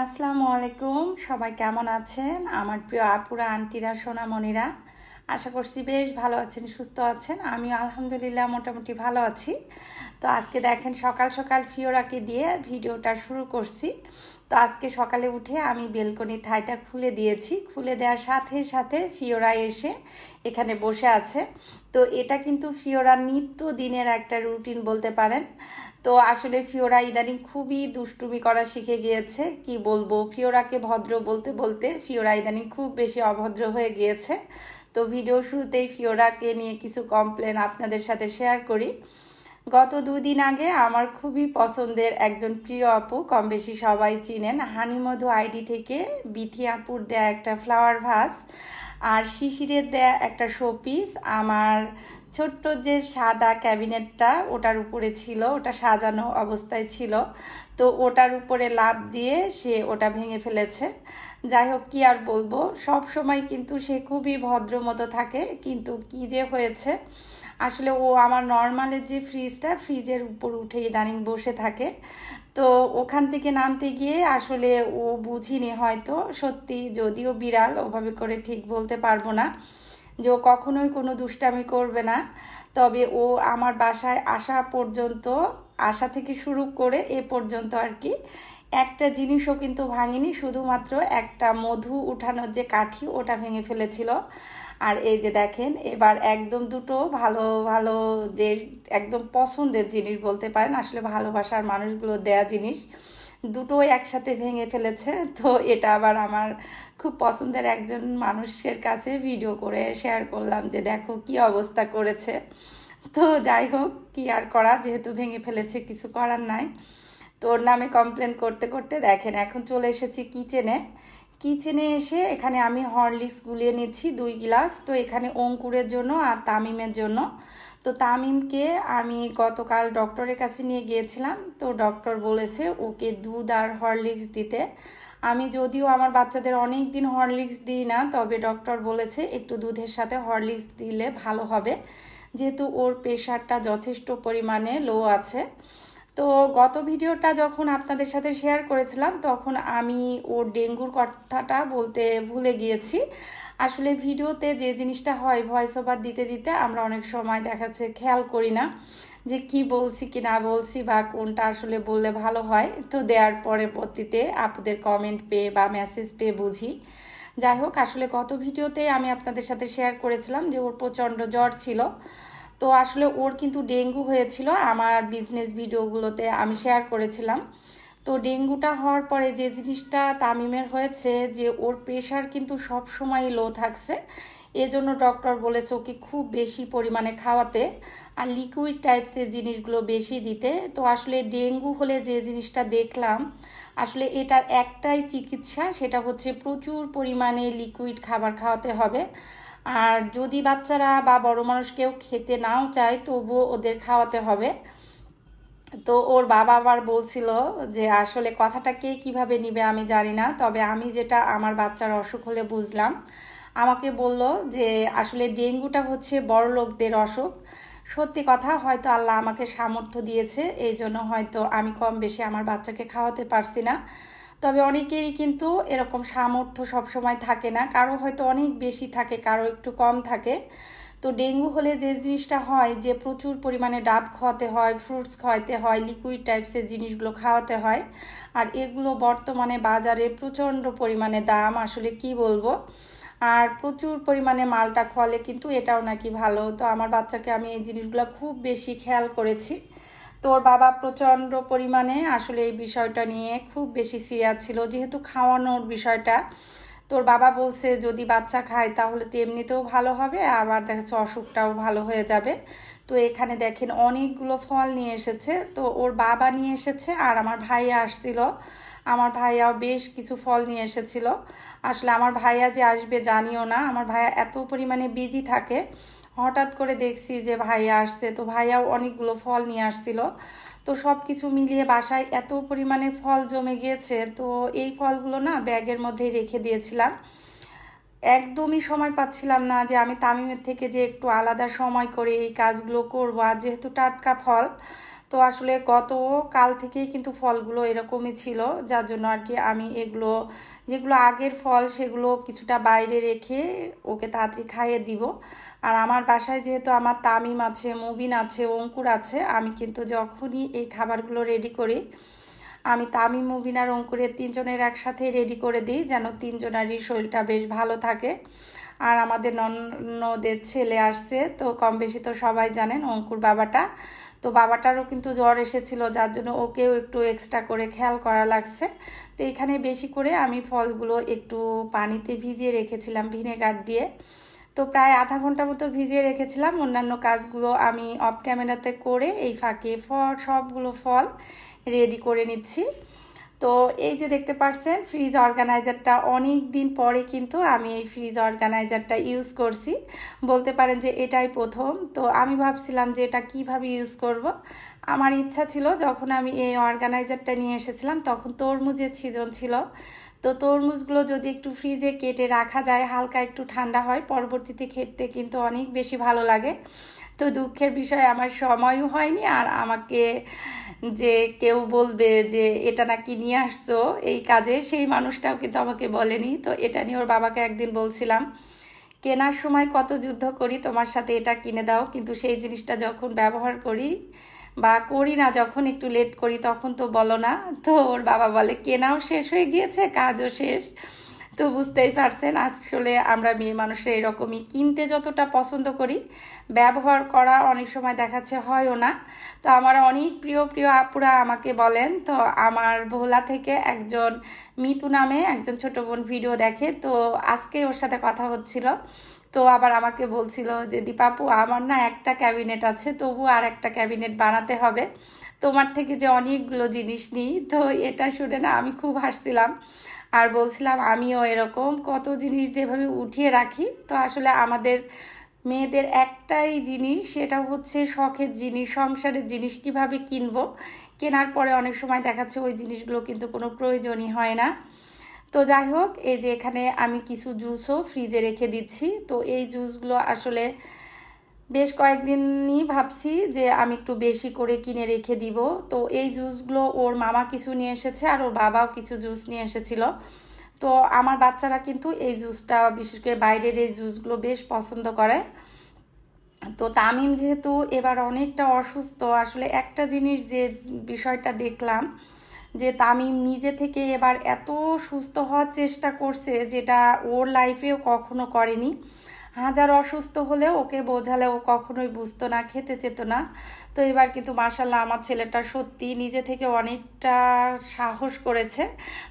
আসসালামু আলাইকুম। সবাই কেমন আছেন? আমার প্রিয় আপুরা, আন্টিরা, সোনামণিরা, আশা করছি বেশ ভালো আছেন, সুস্থ আছেন। আমিও আলহামদুলিল্লাহ মোটামুটি ভালো আছি। তো আজকে দেখেন সকাল সকাল ফিওরাকে দিয়ে ভিডিওটা শুরু করছি। তো আজকে সকালে উঠে আমি বেলকনি থাইটা খুলে দিয়েছি। খুলে দেওয়ার সাথে সাথে ফিওরা এসে এখানে বসে আছে। তো এটা কিন্তু ফিওরার নিত্য দিনের একটা রুটিন বলতে পারেন। তো আসলে ফিওরা ইদানিং খুবই দুষ্টুমি করা শিখে গিয়েছে। কি বলবো, ফিওরাকে ভদ্র বলতে বলতে ফিওরা ইদানিং খুব বেশি অভদ্র হয়ে গিয়েছে। তো ভিডিও শুরুতেই ফিওরাকে নিয়ে কিছু কমপ্লেন আপনাদের সাথে শেয়ার করি। গত 2 দিন আগে আমার খুবই পছন্দের একজন প্রিয় আপু, কম বেশি সবাই চিনেন, হানিমধু আইডি থেকে বিথি আপুর দেয়া একটা ফ্লাওয়ার ভাস আর শিশিরের দেয়া একটা শোপিস আমার ছোট্ট যে সাদা ক্যাবিনেটটা ওটার উপরে ছিল, ওটা সাজানো অবস্থায় ছিল। তো ওটার উপরে লাফ দিয়ে সে ওটা ভেঙে ফেলেছে। যাই হোক, কি আর বলবো, সব সময় কিন্তু সে খুবই ভদ্র মতো থাকে, কিন্তু কি যে হয়েছে, আসলে ও আমার নর্মালের যে ফ্রিজের উপর উঠে ইদানিং বসে থাকে। তো ওখান থেকে নামতে গিয়ে আসলে ও বুঝিনি হয়তো, সত্যি যদিও বিড়াল, ওভাবে করে ঠিক বলতে পারবো না যে ও কখনোই কোনো দুষ্টামি করবে না। তবে ও আমার বাসায় আসা থেকে শুরু করে এ পর্যন্ত আর কি একটা জিনিসও কিন্তু ভাঙেনি, শুধুমাত্র একটা মধু উঠানোর যে কাঠি ওটা ভেঙে ফেলেছিল। আর এই যে দেখেন, এবার একদম দুটো ভালো ভালো যে একদম পছন্দের জিনিস বলতে পারেন, আসলে ভালোবাসার মানুষগুলো দেয়া জিনিস দুটোই একসাথে ভেঙে ফেলেছে। তো এটা আবার আমার খুব পছন্দের একজন মানুষের কাছে ভিডিও করে শেয়ার করলাম যে দেখো কি অবস্থা করেছে। তো যাই হোক, কি আর করা, যেহেতু ভেঙে ফেলেছে কিছু করার নাই। তো ওর নামে কমপ্লেন করতে করতে দেখেন এখন চলে এসেছি কিচেনে এসে এখানে আমি হরলিক্স গুলিয়ে নিচ্ছি 2 গ্লাস। তো এখানে অঙ্কুরের জন্য আর তামিমের জন্য। তো তামিমকে আমি গতকাল ডক্টরের কাছে নিয়ে গিয়েছিলাম। তো ডক্টর বলেছে ওকে দুধ আর হরলিক্স দিতে। আমি যদিও আমার বাচ্চাদের অনেক দিন হরলিক্স দিই না, তবে ডক্টর বলেছে একটু দুধের সাথে হরলিক্স দিলে ভালো হবে, যেহেতু ওর প্রেশারটা যথেষ্ট পরিমাণে লো আছে। তো গত ভিডিওটা যখন আপনাদের সাথে শেয়ার করেছিলাম তখন আমি ওর ডেঙ্গুর কথাটা বলতে ভুলে গিয়েছি। আসলে ভিডিওতে যে জিনিসটা হয় ভয়েস ওভার দিতে দিতে আমরা অনেক সময় দেখাচ্ছে খেয়াল করি না যে কি বলছি কি না বলছি বা কোনটা আসলে বললে ভালো হয়। তো দেওয়ার পরবর্তীতে আপুদের কমেন্ট পেয়ে বা মেসেজ পেয়ে বুঝি। যাই হোক, আসলে গত ভিডিওতে আমি আপনাদের সাথে শেয়ার করেছিলাম যে ওর প্রচণ্ড জ্বর ছিল। তো আসলে ওর কিন্তু ডেঙ্গু হয়েছিল, আমার বিজনেস ভিডিওগুলোতে আমি শেয়ার করেছিলাম। তো ডেঙ্গুটা হওয়ার পরে যে জিনিসটা তামিমের হয়েছে যে ওর প্রেশার কিন্তু সব সময় লো থাকছে। এজন্য ডক্টর বলেছে ওকে খুব বেশি পরিমাণে খাওয়াতে আর লিকুইড টাইপসের জিনিসগুলো বেশি দিতে। তো আসলে ডেঙ্গু হলে যে জিনিসটা দেখলাম, আসলে এটার একটাই চিকিৎসা, সেটা হচ্ছে প্রচুর পরিমাণে লিকুইড খাবার খাওয়াতে হবে। আর যদি বাচ্চারা বা বড় মানুষ কেউ খেতে নাও চায় তবুও ওদের খাওয়াতে হবে। তো ওর বাবা আবার বলছিল যে আসলে কথাটা কে কীভাবে নিবে আমি জানি না, তবে আমি যেটা আমার বাচ্চার অসুখ হলে বুঝলাম, আমাকে বলল যে আসলে ডেঙ্গুটা হচ্ছে বড় লোকদের অসুখ। সত্যি কথা, হয়তো আল্লাহ আমাকে সামর্থ্য দিয়েছে, এই জন্য হয়তো আমি কম বেশি আমার বাচ্চাকে খাওয়াতে পারছি না। তবে অনেকেরই কিন্তু এরকম সামর্থ্য সবসময় থাকে না, কারো হয়তো অনেক বেশি থাকে, কারো একটু কম থাকে। তো ডেঙ্গু হলে যে জিনিসটা হয় যে প্রচুর পরিমাণে ডাব খাওয়াতে হয়, ফ্রুটস খাওয়াতে হয়, লিকুইড টাইপসের জিনিসগুলো খাওয়াতে হয়। আর এগুলো বর্তমানে বাজারে প্রচণ্ড পরিমাণে দাম, আসলে কি বলবো। আর প্রচুর পরিমাণে মালটা খাওয়ালে কিন্তু এটাও নাকি ভালো। তো আমার বাচ্চাকে আমি এই জিনিসগুলো খুব বেশি খেয়াল করেছি। তোর বাবা প্রচণ্ড পরিমাণে আসলে এই বিষয়টা নিয়ে খুব বেশি সিরিয়াস ছিল, যেহেতু খাওয়ানোর বিষয়টা। তোর বাবা বলছে যদি বাচ্চা খায় তাহলে তো এমনিতেও ভালো হবে, আবার দেখা যাচ্ছে অসুখটাও ভালো হয়ে যাবে। তো এখানে দেখেন অনেকগুলো ফল নিয়ে এসেছে। তো ওর বাবা নিয়ে এসেছে আর আমার ভাইয়া আসছিল, আমার ভাইয়াও বেশ কিছু ফল নিয়ে এসেছিল। আসলে আমার ভাইয়া যে আসবে জানিও না, আমার ভাইয়া এত পরিমাণে বিজি থাকে, হঠাৎ করে দেখছি যে ভাইয়া আসছে। তো ভাইয়াও অনেকগুলো ফল নিয়ে আসছিল। তো সব কিছু মিলিয়ে বাসায় এত পরিমাণে ফল জমে গিয়েছে। তো এই ফলগুলো না ব্যাগের মধ্যে রেখে দিয়েছিলাম, একদমই সময় পাচ্ছিলাম না যে আমি তামিমের থেকে যে একটু আলাদা সময় করে এই কাজগুলো করব। আর যেহেতু টাটকা ফল, তো আসলে গত কাল থেকেই কিন্তু ফলগুলো এরকমই ছিল, যার জন্য আর কি আমি এগুলো যেগুলো আগের ফল সেগুলো কিছুটা বাইরে রেখে ওকে তাড়াতাড়ি খাইয়ে দিব। আর আমার বাসায় যেহেতু আমার তামিম আছে, মুবিন আছে, অঙ্কুর আছে, আমি কিন্তু যখনই এই খাবারগুলো রেডি করি আমি তামিম, মুবিন আর অঙ্কুরের তিনজনের একসাথে রেডি করে দিই, যেন তিনজনারই শরীরটা বেশ ভালো থাকে। আর আমাদের ননদের ছেলে আসছে, তো কম বেশি তো সবাই জানেন অঙ্কুর বাবাটা, তো বাবাটারও কিন্তু জ্বর এসেছিল, যার জন্য ওকেও একটু এক্সট্রা করে খেয়াল করা লাগছে। তো এখানে বেশি করে আমি ফলগুলো একটু পানিতে ভিজিয়ে রেখেছিলাম ভিনেগার দিয়ে, তো প্রায় আধা ঘন্টা মতো ভিজিয়ে রেখেছিলাম। অন্যান্য কাজগুলো আমি অফ ক্যামেরাতে করে এই ফাঁকে সবগুলো ফল রেডি করে নিচ্ছি। তো এই যে দেখতে পাচ্ছেন ফ্রিজ অর্গানাইজারটা, অনেক দিন পরে কিন্তু আমি এই ফ্রিজ অর্গানাইজারটা ইউজ করছি, বলতে পারেন যে এটাই প্রথম। তো আমি ভাবছিলাম যে এটা কিভাবে ইউজ করব। আমার ইচ্ছা ছিল যখন আমি এই অর্গানাইজারটা নিয়ে এসেছিলাম তখন তরমুজের সিজন ছিল, তো তরমুজগুলো যদি একটু ফ্রিজে কেটে রাখা যায়, হালকা একটু ঠান্ডা হয়, পরবর্তীতে খেতে কিন্তু অনেক বেশি ভালো লাগে। তো দুঃখের বিষয় আমার সময়ও হয়নি, আর আমাকে যে কেউ বলবে যে এটা নাকি নিয়ে আসছো এই কাজে, সেই মানুষটাও কিন্তু আমাকে বলেনি। তো এটা নিয়ে ওর বাবাকে একদিন বলছিলাম, কেনার সময় কত যুদ্ধ করি তোমার সাথে এটা কিনে দাও, কিন্তু সেই জিনিসটা যখন ব্যবহার করি বা করি না, যখন একটু লেট করি তখন তো বলো না। তো ওর বাবা বলে কেনাও শেষ হয়ে গিয়েছে, কাজও শেষ। তো বুঝতেই পারছেন আসলে আমরা মেয়ে মানুষরা এরকমই, কিনতে যতটা পছন্দ করি ব্যবহার করা অনেক সময় দেখাচ্ছে হয়ও না। তো আমার অনেক প্রিয় প্রিয় আপুরা আমাকে বলেন, তো আমার ভোলা থেকে একজন মিতু নামে একজন ছোট বোন ভিডিও দেখে, তো আজকে ওর সাথে কথা হচ্ছিল, তো আবার আমাকে বলছিল যে দীপাপু আমার না একটা ক্যাবিনেট আছে, তবু আর একটা ক্যাবিনেট বানাতে হবে, তোমার থেকে যে অনেকগুলো জিনিস নিই। তো এটা শুনে না আমি খুব হাসছিলাম, আর বলছিলাম আমিও এরকম কত জিনিস যেভাবে উঠিয়ে রাখি। তো আসলে আমাদের মেয়েদের একটাই জিনিস, সেটা হচ্ছে শখের জিনিস, সংসারের জিনিস কিভাবে কিনবো, কেনার পরে অনেক সময় দেখাচ্ছে ওই জিনিসগুলো কিন্তু কোনো প্রয়োজনই হয় না। তো যাই হোক, এই যে এখানে আমি কিছু জুসও ফ্রিজে রেখে দিচ্ছি। তো এই জুসগুলো আসলে বেশ কয়েকদিনই ভাবছি যে আমি একটু বেশি করে কিনে রেখে দিব। তো এই জুসগুলো ওর মামা কিছু নিয়ে এসেছে আর ওর বাবাও কিছু জুস নিয়ে এসেছিল। তো আমার বাচ্চারা কিন্তু এই জুসটা, বিশেষ করে বাইরের এই জুসগুলো বেশ পছন্দ করে। তো তামিম যেহেতু এবার অনেকটা অসুস্থ, আসলে একটা জিনিস যে বিষয়টা দেখলাম যে তামিম নিজে থেকে এবার এত সুস্থ হওয়ার চেষ্টা করছে, যেটা ওর লাইফেও কখনো করেনি। হাজার অসুস্থ হলেও ওকে বোঝালে ও কখনোই বুঝতো না, খেতে চেত না। তো এবার কিন্তু মাশাল্লাহ আমার ছেলেটা সত্যি নিজে থেকে অনেকটা সাহস করেছে।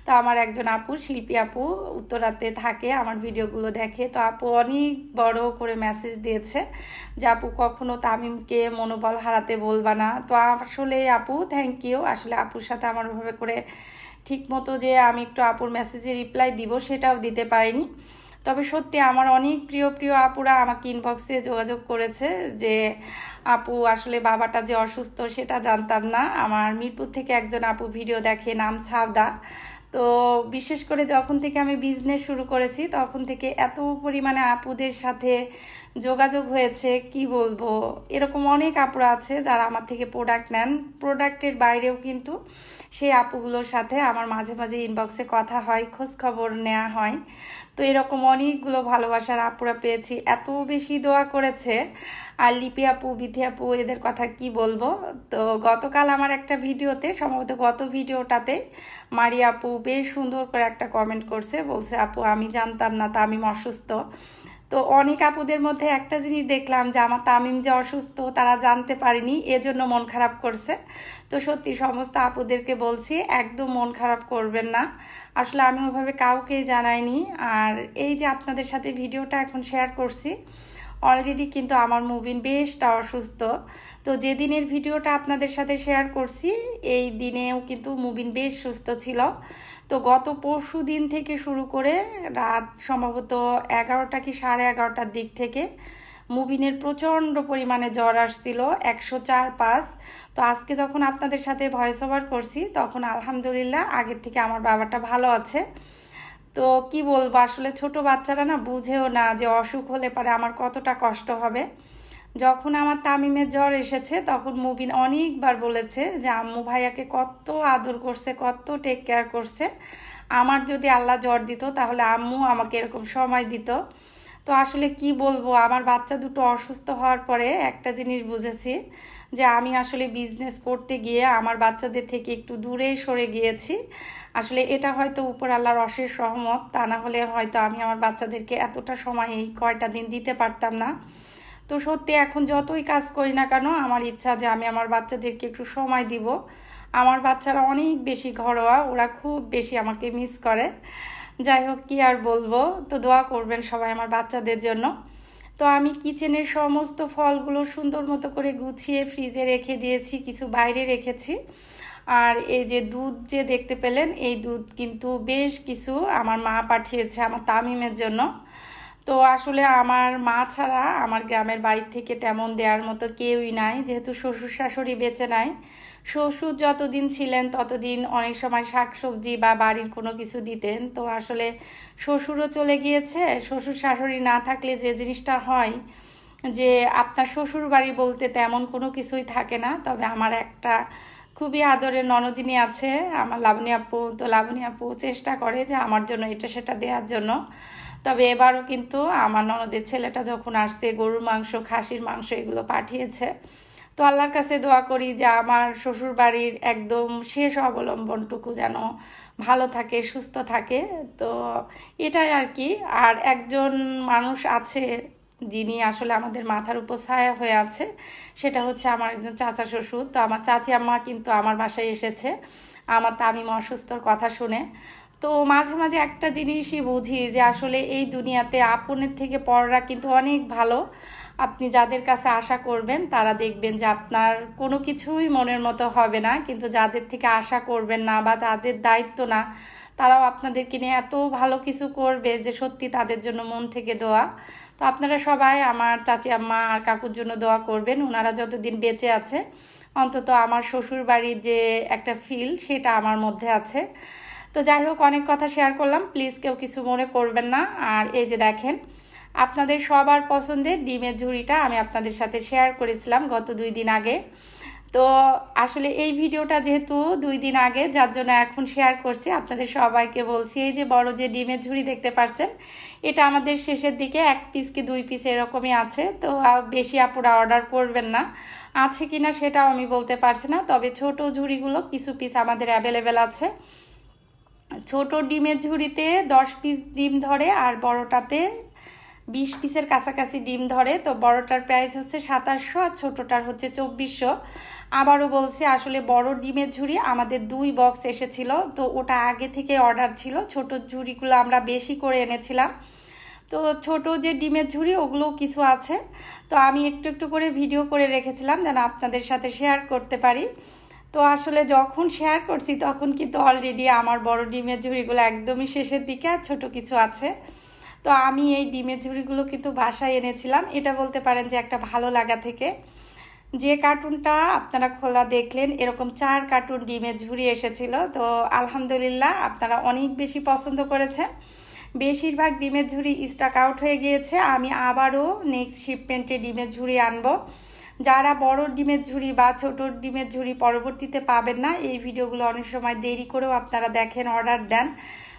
তো আমার একজন আপু, শিল্পী আপু, উত্তরাতে থাকে, আমার ভিডিওগুলো দেখে, তো আপু অনেক বড় করে মেসেজ দিয়েছে যে আপু কখনো তামিমকে মনোবল হারাতে বলবা না। তো আসলে আপু থ্যাংক ইউ। আসলে আপুর সাথে আমার ওভাবে করে ঠিক মতো যে আমি একটু আপুর মেসেজে রিপ্লাই দিব সেটাও দিতে পারিনি। তবে সত্যি আমার অনেক প্রিয় প্রিয় আপুরা আমাকে ইনবক্সে যোগাযোগ করেছে যে আপু আসলে বাবাটা যে অসুস্থ সেটা জানতাম না। আমার মিরপুর থেকে একজন আপু ভিডিও দেখে, নাম ছাবদা। তো বিশেষ করে যখন থেকে আমি বিজনেস শুরু করেছি তখন থেকে এত পরিমাণে আপুদের সাথে যোগাযোগ হয়েছে কি বলবো। এরকম অনেক আপুরা আছে যারা আমার থেকে প্রোডাক্ট নেন, প্রোডাক্টের বাইরেও কিন্তু সেই আপুগুলোর সাথে আমার মাঝে মাঝে ইনবক্সে কথা হয়, খোঁজ খবর নেওয়া হয়। তো এরকম অনেকগুলো ভালোবাসার আপুরা পেয়েছি, এত বেশি দোয়া করেছে। আর লিপি আপু, বিথি আপু, এদের কথা কি বলবো। তো গতকাল আমার একটা ভিডিওতে, সম্ভবত গত ভিডিওটাতে, মারিয়া আপু বেশ সুন্দর করে একটা কমেন্ট করছে, বলছে আপু আমি জানতাম না তামিম অসুস্থ। তো অনেক আপুদের মধ্যে একটা জিনিস দেখলাম যে আমার তামিম যে অসুস্থ তারা জানতে পারেনি, এজন্য মন খারাপ করছে। তো সত্যি সমস্ত আপুদেরকে বলছি একদম মন খারাপ করবেন না, আসলে আমি ওইভাবে কাউকেই জানাইনি। আর এই যে আপনাদের সাথে ভিডিওটা এখন শেয়ার করছি, অলরেডি কিন্তু আমার মুবিন বেশটা অসুস্থ। তো যেদিনের ভিডিওটা আপনাদের সাথে শেয়ার করছি এই দিনেও কিন্তু মুবিন বেশ সুস্থ ছিল। তো গত পরশু দিন থেকে শুরু করে রাত সম্ভবত 11টা কি 11:30টার দিক থেকে মুবিনের প্রচণ্ড পরিমাণে জ্বর আসছিল, 104.5। তো আজকে যখন আপনাদের সাথে ভয়েস ওভার করছি তখন আলহামদুলিল্লাহ আগের থেকে আমার বাবাটা ভালো আছে। তো কি বলবো, আসলে ছোট বাচ্চারা না বুঝেও না যে অসুখ হলে পরে আমার কতটা কষ্ট হবে। যখন আমার তামিমের জ্বর এসেছে তখন মুবিন অনেকবার বলেছে যে আম্মু ভাইয়াকে কত আদর করছে, কত টেক কেয়ার করছে। আমার যদি আল্লাহ জ্বর দিত তাহলে আম্মু আমাকে এরকম সময় দিত। তো আসলে কি বলবো, আমার বাচ্চা দুটো অসুস্থ হওয়ার পরে একটা জিনিস বুঝেছি যে আমি আসলে বিজনেস করতে গিয়ে আমার বাচ্চাদের থেকে একটু দূরেই সরে গিয়েছি। আসলে এটা হয়তো উপর আল্লাহর অশেষ রহমত, তা না হলে হয়তো আমি আমার বাচ্চাদেরকে এতটা সময় এই কয়টা দিন দিতে পারতাম না। তো সত্যি এখন যতই কাজ করি না কেন আমার ইচ্ছা যে আমি আমার বাচ্চাদেরকে একটু সময় দিব। আমার বাচ্চারা অনেক বেশি ঘরোয়া, ওরা খুব বেশি আমাকে মিস করে। যাই হোক, কি আর বলবো, তো দোয়া করবেন সবাই আমার বাচ্চাদের জন্য। তো আমি কিচেনের সমস্ত ফলগুলো সুন্দর মতো করে গুছিয়ে ফ্রিজে রেখে দিয়েছি, কিছু বাইরে রেখেছি। আর এই যে দুধ যে দেখতে পেলেন, এই দুধ কিন্তু বেশ কিছু আমার মা পাঠিয়েছে আমার তামিমের জন্য। তো আসলে আমার মা ছাড়া আমার গ্রামের বাড়ি থেকে তেমন দেওয়ার মতো কেউই নাই, যেহেতু শ্বশুর শাশুড়ি বেঁচে নাই। শ্বশুর যতদিন ছিলেন ততদিন অনেক সময় শাকসবজি বা বাড়ির কোনো কিছু দিতেন। তো আসলে শ্বশুরও চলে গিয়েছে, শ্বশুর শাশুড়ি না থাকলে যে জিনিসটা হয় যে আপনার শ্বশুর বাড়ি বলতে তেমন কোনো কিছুই থাকে না। তবে আমার একটা খুবই আদরের ননদিনী আছে, আমার লাবণী আপু। তো লাবণী আপু চেষ্টা করে যে আমার জন্য এটা সেটা দেওয়ার জন্য। তবে এবারও কিন্তু আমার ননদের ছেলেটা যখন আসছে, গরুর মাংস, খাসির মাংস এগুলো পাঠিয়েছে। তো আল্লাহর কাছে দোয়া করি যে আমার শ্বশুর বাড়ির একদম শেষ অবলম্বনটুকু যেন ভালো থাকে, সুস্থ থাকে। তো এটাই আর কি। আর একজন মানুষ আছে যিনি আসলে আমাদের মাথার উপর ছায়া হয়ে আছে, সেটা হচ্ছে আমার একজন চাচা শ্বশুর। তো আমার চাচি আম্মা কিন্তু আমার বাসায় এসেছে আমার তামিম অসুস্থর কথা শুনে। তো মাঝে মাঝে একটা জিনিসই বুঝি যে আসলে এই দুনিয়াতে আপনের থেকে পররা কিন্তু অনেক ভালো। আপনি যাদের কাছে আশা করবেন তারা দেখবেন যে আপনার কোনো কিছুই মনের মতো হবে না, কিন্তু যাদের থেকে আশা করবেন না বা তাদের দায়িত্ব না, তারাও আপনাদেরকে নিয়ে এত ভালো কিছু করবে যে সত্যি তাদের জন্য মন থেকে দোয়া। তো আপনারা সবাই আমার চাচি আম্মা আর কাকুর জন্য দোয়া করবেন, ওনারা যতদিন বেঁচে আছে অন্তত আমার শ্বশুর বাড়ির যে একটা ফিল সেটা আমার মধ্যে আছে। তো যাই হোক, অনেক কথা শেয়ার করলাম, প্লিজ কেউ কিছু মনে করবেন না। আর এই যে দেখেন, আপনাদের সবার পছন্দের ডিমের ঝুড়িটা আমি আপনাদের সাথে শেয়ার করেছিলাম গত 2 দিন আগে। তো আসলে এই ভিডিওটা যেহেতু 2 দিন আগে, যার জন্য এখন শেয়ার করছি, আপনাদের সবাইকে বলছি এই যে বড় যে ডিমের ঝুড়ি দেখতে পাচ্ছেন, এটা আমাদের শেষের দিকে 1 পিস কি 2 পিস এরকমই আছে। তো বেশি আপুরা অর্ডার করবেন না, আছে কিনা সেটাও আমি বলতে পারছি না। তবে ছোট ঝুড়িগুলো কিছু পিস আমাদের অ্যাভেলেবেল আছে। ছোট ডিমের ঝুড়িতে 10 পিস ডিম ধরে আর বড়টাতে 20 পিসের কাছাকাছি ডিম ধরে। তো বড়টার প্রাইস হচ্ছে 2700 আর ছোটোটার হচ্ছে 2400। আবারও বলছি, আসলে বড় ডিমের ঝুড়ি আমাদের 2 বক্স এসেছিল, তো ওটা আগে থেকে অর্ডার ছিল। ছোট ঝুড়িগুলো আমরা বেশি করে এনেছিলাম। তো ছোট যে ডিমের ঝুড়ি ওগুলোও কিছু আছে। তো আমি একটু একটু করে ভিডিও করে রেখেছিলাম যেন আপনাদের সাথে শেয়ার করতে পারি। তো আসলে যখন শেয়ার করছি তখন কিন্তু অলরেডি আমার বড় ডিমের ঝুড়িগুলো একদমই শেষের দিকে, আর ছোট কিছু আছে। তো আমি এই ডিমের ঝুড়িগুলো কিন্তু বাসায় এনেছিলাম, এটা বলতে পারেন যে একটা ভালো লাগা থেকে। যে কার্টুনটা আপনারা খোলা দেখলেন, এরকম 4 কার্টুন ডিমের ঝুড়ি এসেছিল। তো আলহামদুলিল্লাহ আপনারা অনেক বেশি পছন্দ করেছেন। বেশিরভাগ ডিমের ঝুড়ি স্টক আউট হয়ে গিয়েছে। আমি আবারও নেক্সট শিপমেন্টে ডিমের ঝুড়ি আনবো। যারা বড় ডিমের ঝুড়ি বা ছোট ডিমের ঝুড়ি পরবর্তীতে পাবেন না, এই ভিডিওগুলো অনেক সময় দেরি করেও আপনারা দেখেন, অর্ডার দেন,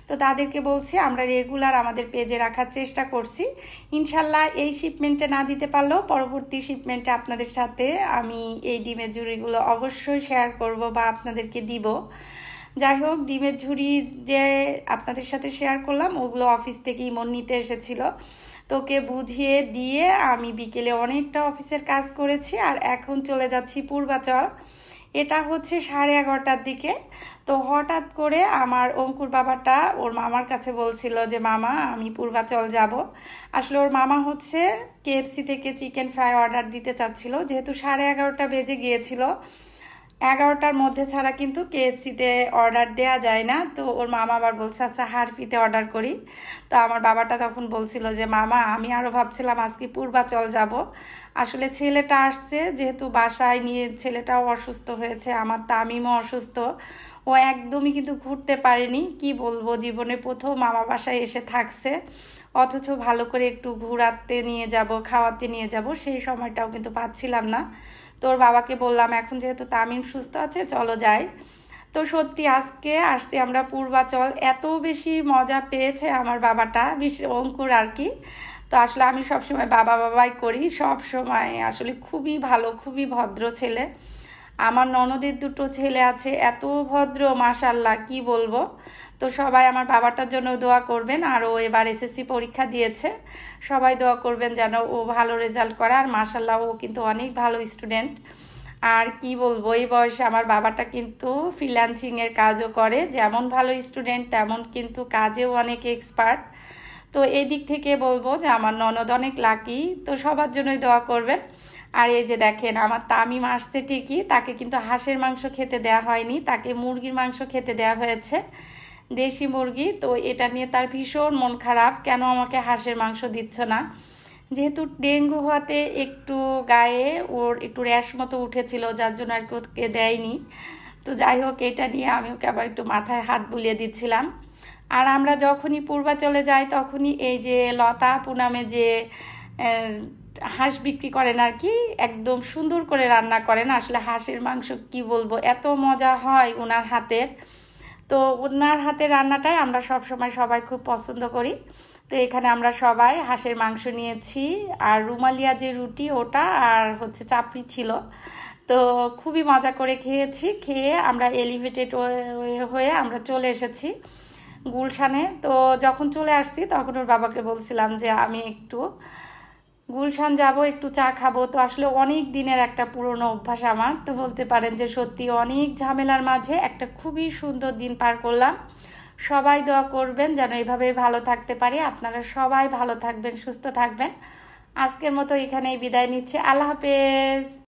তো তাদেরকে বলছি আমরা রেগুলার আমাদের পেজে রাখার চেষ্টা করছি। ইনশাল্লাহ এই শিপমেন্টে না দিতে পারলেও পরবর্তী শিপমেন্টে আপনাদের সাথে আমি এই ডিমের ঝুড়িগুলো অবশ্যই শেয়ার করব বা আপনাদেরকে দিব। যাই হোক, ডিমের ঝুড়ি যে আপনাদের সাথে শেয়ার করলাম ওগুলো অফিস থেকে ইমন নিতে এসেছিল। তোকে বুঝিয়ে দিয়ে আমি বিকেলে অনেকটা অফিসের কাজ করেছি আর এখন চলে যাচ্ছি পূর্বাচল। এটা হচ্ছে 11:30টার দিকে। তো হঠাৎ করে আমার অঙ্কুর বাবাটা ওর মামার কাছে বলছিল যে মামা আমি পূর্বাচল যাব। আসলে ওর মামা হচ্ছে কেএফসি থেকে চিকেন ফ্রাই অর্ডার দিতে চাচ্ছিল, যেহেতু 11:30টা বেজে গিয়েছিল। 11টার মধ্যে ছাড়া কিন্তু কেএফসিতে অর্ডার দেয়া যায় না। তো ওর মামা আবার বলছে আচ্ছা হারফিতে অর্ডার করি। তো আমার বাবাটা তখন বলছিল যে মামা আমি আরও ভাবছিলাম আজকে পূর্বাচল যাব। আসলে ছেলেটা আসছে, যেহেতু বাসায় নিয়ে ছেলেটাও অসুস্থ হয়েছে, আমার তামিমও অসুস্থ, ও একদমই কিন্তু ঘুরতে পারেনি। কি বলবো, জীবনে প্রথম মামা বাসায় এসে থাকছে। অথচ ভালো করে একটু ঘোরাতে নিয়ে যাব, খাওয়াতে নিয়ে যাব, সেই সময়টাও কিন্তু পাচ্ছিলাম না। তোর বাবাকে বললাম এখন যেহেতু তামিম সুস্থ আছে চলো যাই। তো সত্যি আজকে আসছি আমরা পূর্বাচল, এত বেশি মজা পেয়েছে আমার বাবাটা, অঙ্কুর আর কি। তো আসলে আমি সবসময় বাবা বাবাই করি, সব সময় আসলে খুবই ভালো, খুবই ভদ্র ছেলে। আমার ননদের দুটো ছেলে আছে, এত ভদ্র মাশাল্লাহ কি বলবো। তো সবাই আমার বাবাটার জন্য দোয়া করবেন, আর ও এবার এসএসসি পরীক্ষা দিয়েছে, সবাই দোয়া করবেন যেন ও ভালো রেজাল্ট করে। আর মাশাল্লাহ ও কিন্তু অনেক ভালো স্টুডেন্ট। আর কি বলবো, এই বয়সে আমার বাবাটা কিন্তু ফ্রিল্যান্সিংয়ের কাজও করে, যেমন ভালো স্টুডেন্ট তেমন কিন্তু কাজেও অনেক এক্সপার্ট। তো এই দিক থেকে বলবো যে আমার ননদ অনেক লাকি, তো সবার জন্যই দোয়া করবেন। আর এই যে দেখেন আমার তামিম আসছে ঠিকই, তাকে কিন্তু হাঁসের মাংস খেতে দেওয়া হয়নি, তাকে মুরগির মাংস খেতে দেওয়া হয়েছে, দেশি মুরগি। তো এটা নিয়ে তার ভীষণ মন খারাপ, কেন আমাকে হাঁসের মাংস দিচ্ছ না। যেহেতু ডেঙ্গু হওয়াতে একটু গায়ে ওর একটু র্যাশ মতো উঠেছিল, যার জন্য আর কি ওকে দেয়নি। তো যাই হোক, এটা নিয়ে আমি ওকে আবার একটু মাথায় হাত বুলিয়ে দিচ্ছিলাম। আর আমরা যখনই পূর্বাচলে যাই তখনই এই যে লতা পুনামে যে হাঁস বিক্রি করেন আর কি, একদম সুন্দর করে রান্না করেন। আসলে হাঁসের মাংস কি বলবো, এত মজা হয় ওনার হাতের। তো ওনার হাতের রান্নাটাই আমরা সব সময় সবাই খুব পছন্দ করি। তো এখানে আমরা সবাই হাঁসের মাংস নিয়েছি, আর রুমালিয়া যে রুটি ওটা, আর হচ্ছে চাপড়ি ছিল। তো খুবই মজা করে খেয়েছি, খেয়ে আমরা এলিভেটেড হয়ে আমরা চলে এসেছি গুলশানে। তো যখন চলে আসছি তখন ওর বাবাকে বলছিলাম যে আমি একটু গুলশান যাব, একটু চা খাবো। তো আসলে অনেক দিনের একটা পুরনো অভ্যাস আমার, তো বলতে পারেন যে সত্যি অনেক ঝামেলার মাঝে একটা খুবই সুন্দর দিন পার করলাম। সবাই দোয়া করবেন যেন এইভাবেই ভালো থাকতে পারি। আপনারা সবাই ভালো থাকবেন, সুস্থ থাকবেন। আজকের মতো এখানেই বিদায় নিচ্ছি, আল্লাহ হাফেজ।